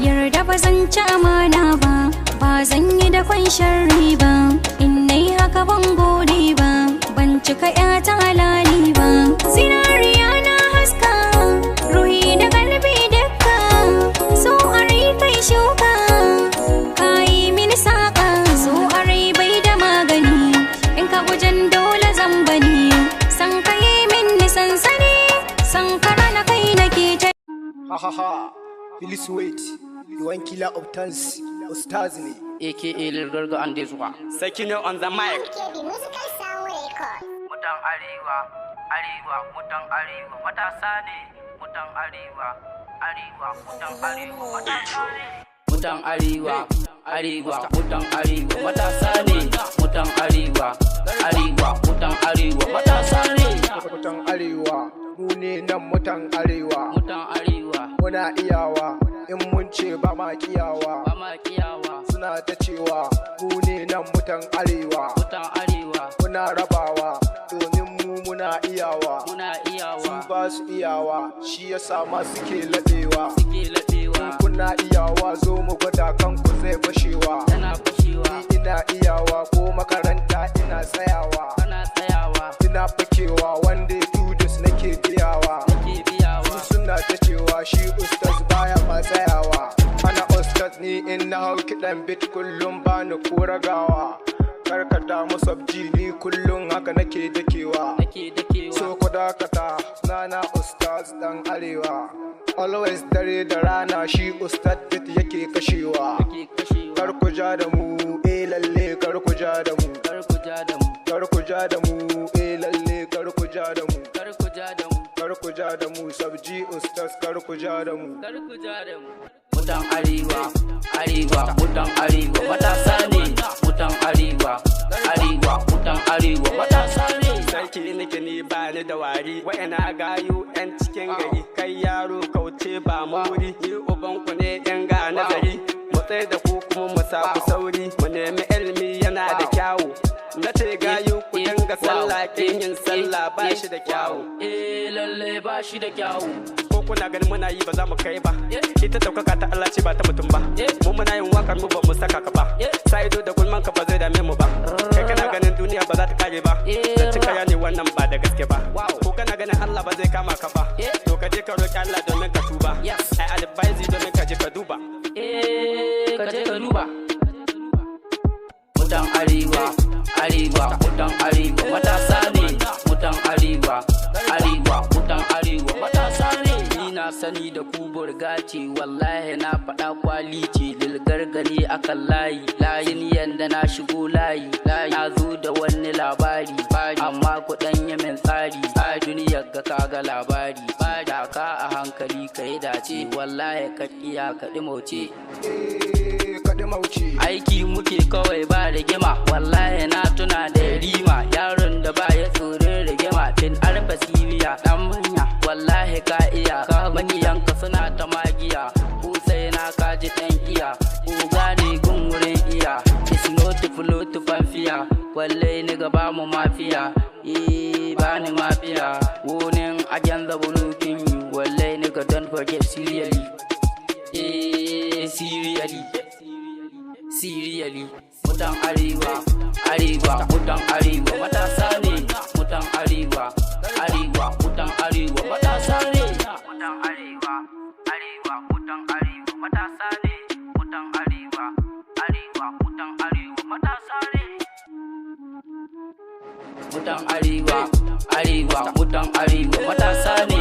yarda ba zan ci amana ba, ba zan yi da kwan sharri ba, in nai haka ban gode ba, ban cika ƴata halali ba. Zinariya na haska, ruhi da kalbi dukka, so a rai kai shuka, ka yi mini saƙa. So a rai bai da magani, in ka gujen dole zan bani, san ka yi mini sansani, san ka rana kai nake ta. Ha ha ha, please wait, the one killer of tons, Ustaz ne. AKA Lil Garga and Dezuwa. Sakino on the mic. Mutan Arewa, Arewa, mutan Arewa, matasa ne. Mutan Arewa, Arewa, mutan Arewa, matasa ne. Mutan Arewa, Arewa, mutan Arewa, matasa ne. Mutan Arewa, Arewa, mutan Arewa, matasa ne. Mutan Arewa, mu ne nan mutan Arewa. Mutan Arewa, Muna iyawa, in mun ce ba ma kiyawa. ba ma kiyawa. Suna ta cewa mu ne nan mutan Arewa. Mutan Arewa, Muna rabawa, domin mu muna iyawa. muna iyawa. Su ba su iyawa, shi yasa ma suke laɗewa. Suke laɗewa, Kuna iyawa, zo mu gwada kanku zai fashewa. tana fashewa, Ni ina iyawa, ko makaranta ina tsayawa. kana tsayawa, Ina fakewa, wanda ya tudus nake biyawa. ke biyawa. Suna ta cewa shi ustaz baya ma tsayawa. Ana ustaz ni in na hau kiɗan bit kullum bani ko ragawa. Karkata musabji ni kullum haka nake dakewa. Nake dakewa, So ku dakata, nana ustaz dan arewa. Always dare da rana shi ustaz bit yake kashewa. ke kashewa. Kar ku ja da mu, lalle kar ku ja da mu. Kar ku ja da mu, Kar ku ja da mu, lalle kar ku ja da mu. kar ku ja da mu, Kar ku ja da mu, sabji ustaz kar ku ja da mu. kar ku ja da mu. Mutan Arewa, Arewa, mutan Arewa, matasa ne. Mutan Arewa, Arewa, mutan Arewa, matasa ne. Sarki nake ni ba ni da wari. Wa'ina gayu 'yan cikin gari. Kai yaro kauce ba muri. Ni ubanku ne 'yan ga nazari. Mu tsaye da ku kuma mu sa ku sauri. Mu nemi ilimi yana da kyawu. Na ce gayu ku dinga sallah kin yin sallah ba shi da kyawu. Lalle ba shi da kyawu. Ko kuna ganin muna yi ba za mu kai ba. Ita daukaka ta Allah ce ba ta mutum ba. Mu muna yin wakar mu ba mu saka ka ba. Sa ido da gulman ka ba zai dame mu ba. Kai kana ganin duniya ba za ta kare ba. Zance kaya ne wannan ba da gaske ba. Ko kana ganin Allah ba zai kama ka ba. To ka je ka roki Allah domin ka tuba. Ai advice domin ka je ka duba. Ka je ka duba. Mutan Arewa, Arewa, mutan Arewa, matasa ne. Mutan Arewa, Arewa, mutan Arewa, matasa ne. Ni na sani da ku burga ce, wallahi na faɗa kwali ce. Lilgargare akan layi, layin yanda na shigo layi. Na zo da wani labari, amma kuɗan yi min tsari. Duniyar ga kaga labari, da ka a hankali ka yi dace. Wallahi ka iya ka ɗimauce. Kaɗi mauce. Aiki muke kawai ba rigima, wallahi na tuna da rima. Yaron da ba ya tsoron rigima, fin arfa siriya dan manya. Wallahi ka iya, ka makiyanka suna ta magiya. Kusai na kaji ɗan iya, ku gane gun wurin iya. Isnoti fuloti fanfiya, wallahi ni gaba mu mafiya. Ba ni mafiya, wunin ajan zabulukin yi. Wallahi ni ga don't forget serially. Serially, mutan Arewa, Arewa, mutan Arewa, matasa ne. Mutan Arewa, Arewa, mutan Arewa, matasa ne. Mutan Arewa, Arewa, mutan Arewa, matasa ne. Mutan Arewa, Arewa, mutan Arewa, matasa ne. Mutan Arewa, Arewa, mutan Arewa, matasa ne.